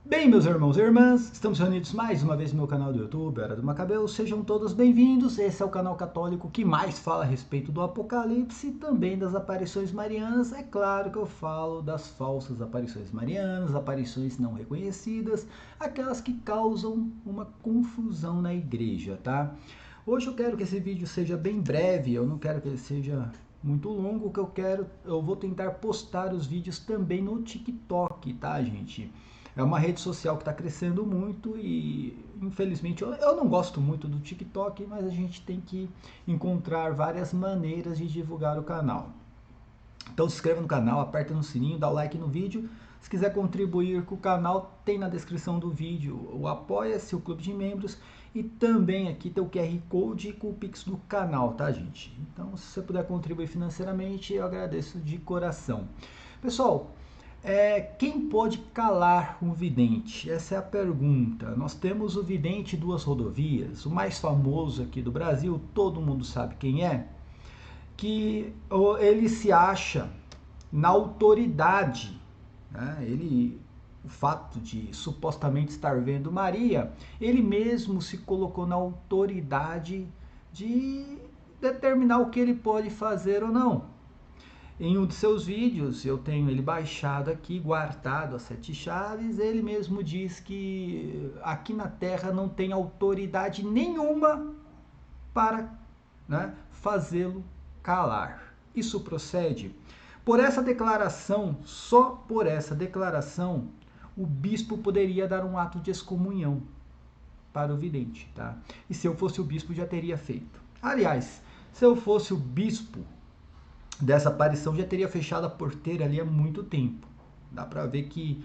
Bem, meus irmãos e irmãs, estamos reunidos mais uma vez no meu canal do YouTube, Era do Macabeu. Sejam todos bem-vindos. Esse é o canal católico que mais fala a respeito do Apocalipse e também das aparições marianas. É claro que eu falo das falsas aparições marianas, aparições não reconhecidas, aquelas que causam uma confusão na igreja, tá? Hoje eu quero que esse vídeo seja bem breve, eu não quero que ele seja muito longo. O que eu vou tentar postar os vídeos também no TikTok, tá, gente? É uma rede social que está crescendo muito e, infelizmente, eu não gosto muito do TikTok, mas a gente tem que encontrar várias maneiras de divulgar o canal. Então se inscreva no canal, aperta no sininho, dá o like no vídeo. Se quiser contribuir com o canal, tem na descrição do vídeo o Apoia-se, o Clube de Membros, e também aqui tem o QR Code com o Pix do canal, tá, gente? Então, se você puder contribuir financeiramente, eu agradeço de coração. Pessoal, quem pode calar um vidente? Essa é a pergunta. Nós temos o vidente Duas Rodovias, o mais famoso aqui do Brasil, todo mundo sabe quem é, que ele se acha na autoridade, né? O fato de supostamente estar vendo Maria, ele mesmo se colocou na autoridade de determinar o que ele pode fazer ou não. Em um de seus vídeos, eu tenho ele baixado aqui, guardado as 7 chaves, ele mesmo diz que aqui na Terra não tem autoridade nenhuma para, né, fazê-lo calar. Isso procede? Por essa declaração, só por essa declaração, o bispo poderia dar um ato de excomunhão para o vidente, tá? E se eu fosse o bispo, já teria feito. Aliás, se eu fosse o bispo dessa aparição, já teria fechado a porteira ali há muito tempo. Dá para ver que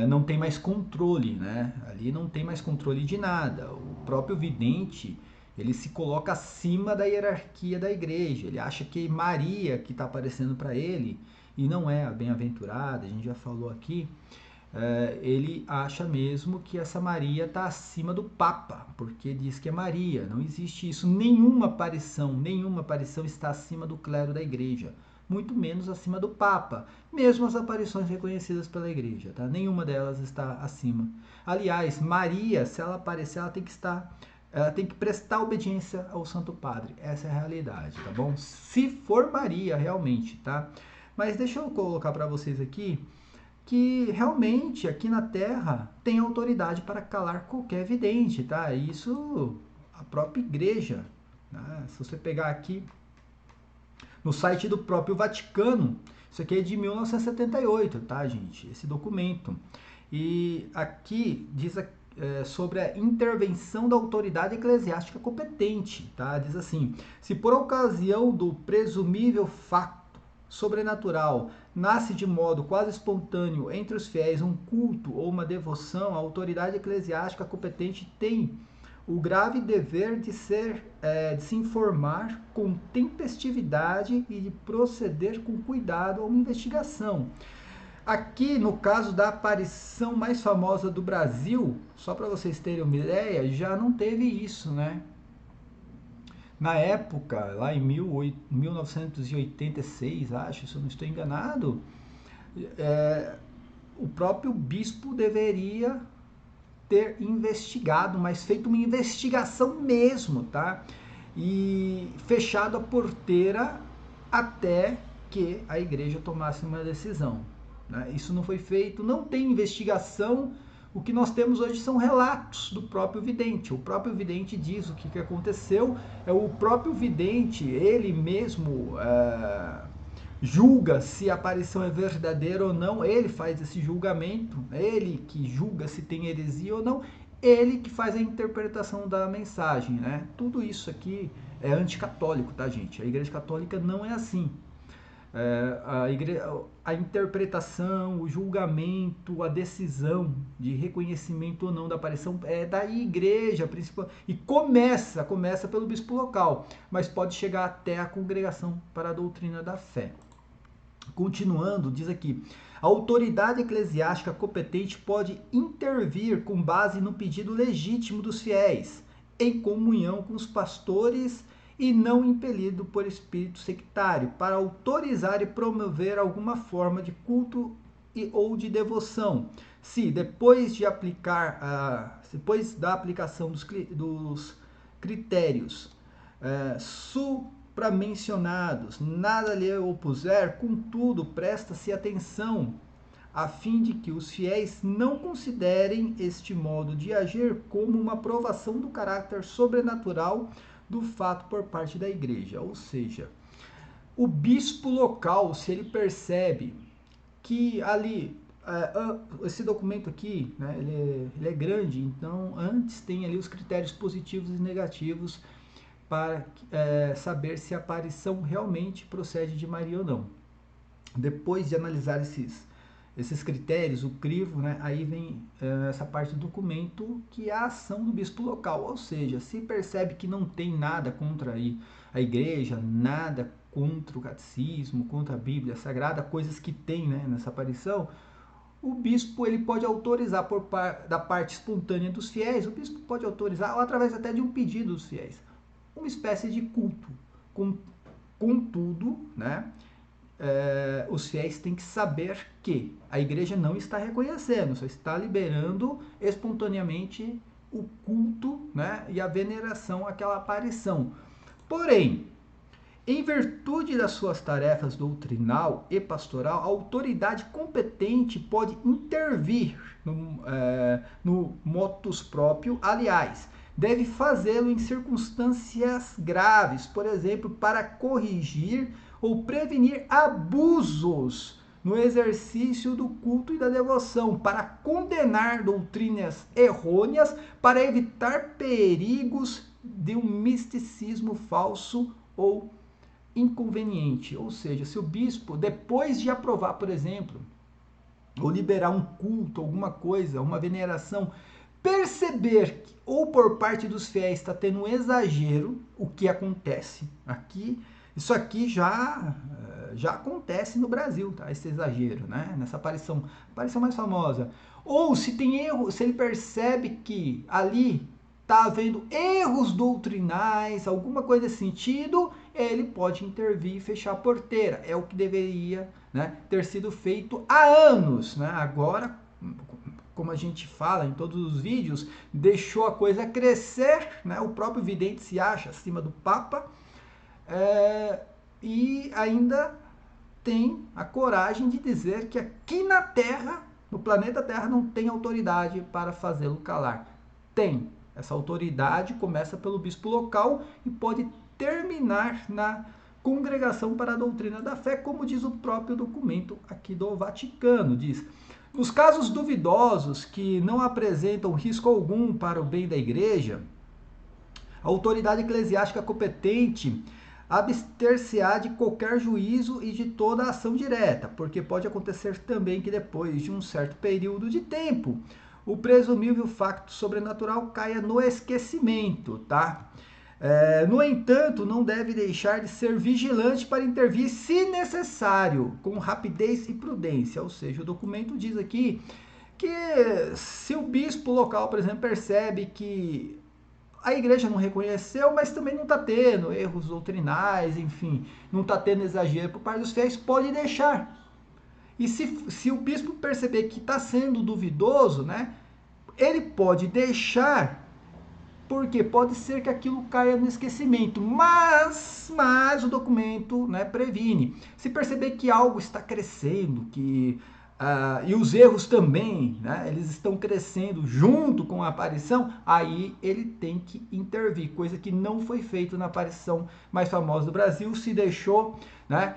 não tem mais controle, né? Ali não tem mais controle de nada. O próprio vidente, ele se coloca acima da hierarquia da igreja. Ele acha que Maria que está aparecendo para ele, e não é a bem-aventurada, a gente já falou aqui. Ele acha mesmo que essa Maria está acima do Papa, porque diz que é Maria. Não existe isso. Nenhuma aparição está acima do clero da igreja, muito menos acima do Papa. Mesmo as aparições reconhecidas pela igreja, tá? Nenhuma delas está acima. Aliás, Maria, se ela aparecer, ela tem que prestar obediência ao Santo Padre. Essa é a realidade, tá bom? Se for Maria, realmente, tá? Mas deixa eu colocar para vocês aqui que realmente aqui na Terra tem autoridade para calar qualquer vidente, tá? Isso a própria igreja, né? Se você pegar aqui no site do próprio Vaticano, isso aqui é de 1978, tá, gente? Esse documento. E aqui diz sobre a intervenção da autoridade eclesiástica competente, tá? Diz assim: se por ocasião do presumível fato sobrenatural nasce de modo quase espontâneo entre os fiéis um culto ou uma devoção, a autoridade eclesiástica competente tem o grave dever de se informar com tempestividade e de proceder com cuidado a uma investigação. Aqui, no caso da aparição mais famosa do Brasil, só para vocês terem uma ideia, já não teve isso, né? Na época, lá em 1986, acho, se eu não estou enganado, o próprio bispo deveria ter investigado, mas feito uma investigação mesmo, tá? E fechado a porteira até que a igreja tomasse uma decisão, né? Isso não foi feito, não tem investigação. O que nós temos hoje são relatos do próprio vidente. O próprio vidente diz o que aconteceu. É o próprio vidente, ele mesmo julga se a aparição é verdadeira ou não. Ele faz esse julgamento. Ele que julga se tem heresia ou não. Ele que faz a interpretação da mensagem, né? Tudo isso aqui é anticatólico, tá, gente? A Igreja Católica não é assim. A interpretação, o julgamento, a decisão de reconhecimento ou não da aparição é da igreja principal, e começa pelo bispo local, mas pode chegar até a congregação para a doutrina da fé. Continuando, diz aqui: a autoridade eclesiástica competente pode intervir com base no pedido legítimo dos fiéis, em comunhão com os pastores e não impelido por espírito sectário, para autorizar e promover alguma forma de culto ou de devoção. Se depois de aplicar, depois da aplicação dos critérios supramencionados, nada lhe opuser, contudo, presta-se atenção, a fim de que os fiéis não considerem este modo de agir como uma provação do caráter sobrenatural do fato por parte da igreja. Ou seja, o bispo local, se ele percebe que ali, esse documento aqui, né, ele é grande, então antes tem ali os critérios positivos e negativos para saber se a aparição realmente procede de Maria ou não. Depois de analisar esses critérios, o crivo, né, aí vem essa parte do documento, que é a ação do bispo local. Ou seja, se percebe que não tem nada contra a igreja, nada contra o catecismo, contra a Bíblia Sagrada, coisas que tem, né, nessa aparição, o bispo ele pode autorizar da parte espontânea dos fiéis, o bispo pode autorizar, ou através até de um pedido dos fiéis, uma espécie de culto. Contudo, né, os fiéis têm que saber que a igreja não está reconhecendo, só está liberando espontaneamente o culto, né, e a veneração àquela aparição. Porém, em virtude das suas tarefas doutrinal e pastoral, a autoridade competente pode intervir no motus próprio, aliás, deve fazê-lo em circunstâncias graves, por exemplo, para corrigir ou prevenir abusos no exercício do culto e da devoção, para condenar doutrinas errôneas, para evitar perigos de um misticismo falso ou inconveniente. Ou seja, se o bispo, depois de aprovar, por exemplo, ou liberar um culto, alguma coisa, uma veneração, perceber que, ou por parte dos fiéis está tendo um exagero, o que acontece aqui, isso aqui já acontece no Brasil, tá? Esse exagero, né? Nessa aparição mais famosa. Ou se tem erro, se ele percebe que ali está havendo erros doutrinais, alguma coisa nesse sentido, ele pode intervir e fechar a porteira. É o que deveria, né, ter sido feito há anos, né? Agora, como a gente fala em todos os vídeos, deixou a coisa crescer, né? O próprio vidente se acha acima do Papa, e ainda tem a coragem de dizer que aqui na Terra, no planeta Terra, não tem autoridade para fazê-lo calar. Tem. Essa autoridade começa pelo bispo local e pode terminar na Congregação para a Doutrina da Fé, como diz o próprio documento aqui do Vaticano. Diz: nos casos duvidosos que não apresentam risco algum para o bem da igreja, a autoridade eclesiástica competente abster-se-á de qualquer juízo e de toda ação direta, porque pode acontecer também que depois de um certo período de tempo, o presumível facto sobrenatural caia no esquecimento, tá? No entanto, não deve deixar de ser vigilante para intervir, se necessário, com rapidez e prudência. Ou seja, o documento diz aqui que se o bispo local, por exemplo, percebe que a igreja não reconheceu, mas também não está tendo erros doutrinais, enfim, não está tendo exagero por parte dos fiéis, pode deixar. E se o bispo perceber que está sendo duvidoso, né, ele pode deixar, porque pode ser que aquilo caia no esquecimento, mas o documento, né, previne. Se perceber que algo está crescendo, e os erros também, né, eles estão crescendo junto com a aparição, aí ele tem que intervir, coisa que não foi feito na aparição mais famosa do Brasil, se deixou, né,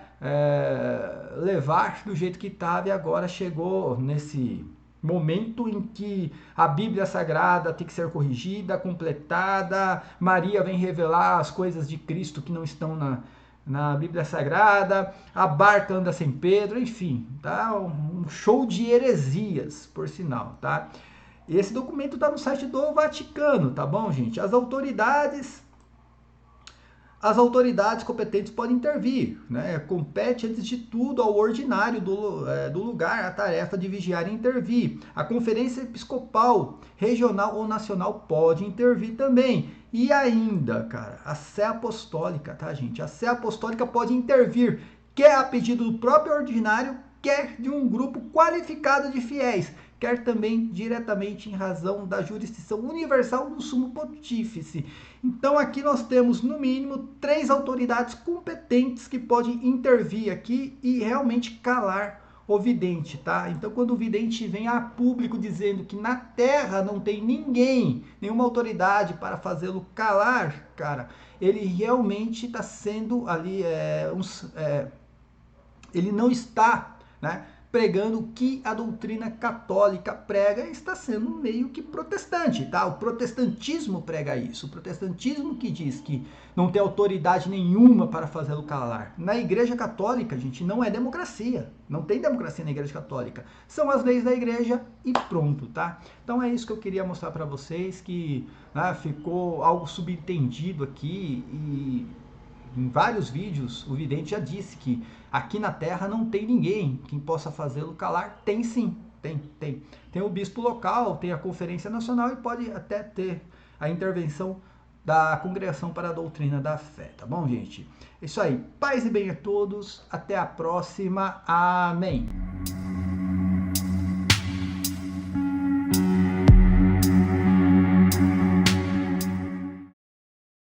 levar do jeito que estava, e agora chegou nesse momento em que a Bíblia Sagrada tem que ser corrigida, completada, Maria vem revelar as coisas de Cristo que não estão na Bíblia Sagrada, a barca anda sem Pedro, enfim, tá? Um show de heresias, por sinal, tá? Esse documento está no site do Vaticano, tá bom, gente? As autoridades competentes podem intervir, né? Compete, antes de tudo, ao ordinário do lugar a tarefa de vigiar e intervir. A conferência episcopal, regional ou nacional pode intervir também. E ainda, cara, a Sé Apostólica, tá, gente? A Sé Apostólica pode intervir, quer a pedido do próprio ordinário, quer de um grupo qualificado de fiéis, quer também diretamente em razão da jurisdição universal do sumo pontífice. Então aqui nós temos no mínimo 3 autoridades competentes que podem intervir aqui e realmente calar o vidente, tá? Então quando o vidente vem a público dizendo que na Terra não tem ninguém, nenhuma autoridade para fazê-lo calar, cara, ele realmente está sendo ali, ele não está, né, pregando o que a doutrina católica prega, está sendo meio que protestante, tá? O protestantismo prega isso, o protestantismo que diz que não tem autoridade nenhuma para fazê-lo calar. Na Igreja Católica, gente, não é democracia, não tem democracia na Igreja Católica, são as leis da Igreja e pronto, tá? Então é isso que eu queria mostrar para vocês, que ficou algo subentendido aqui e em vários vídeos, o vidente já disse que aqui na Terra não tem ninguém que possa fazê-lo calar. Tem sim, tem. Tem o bispo local, tem a Conferência Nacional e pode até ter a intervenção da Congregação para a Doutrina da Fé, tá bom, gente? É isso aí. Paz e bem a todos. Até a próxima. Amém.